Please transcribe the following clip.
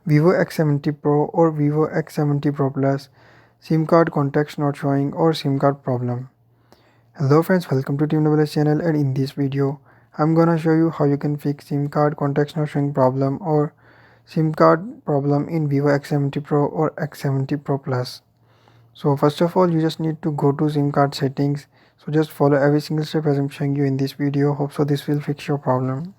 Vivo X70 Pro or Vivo X70 Pro Plus, SIM card context not showing or SIM card problem. Hello friends, welcome to Team WS channel, and in this video I'm gonna show you how you can fix SIM card context not showing problem or SIM card problem in Vivo X70 Pro or X70 Pro Plus. So first of all, you just need to go to SIM card settings. So just follow every single step as I'm showing you in this video. Hope so this will fix your problem.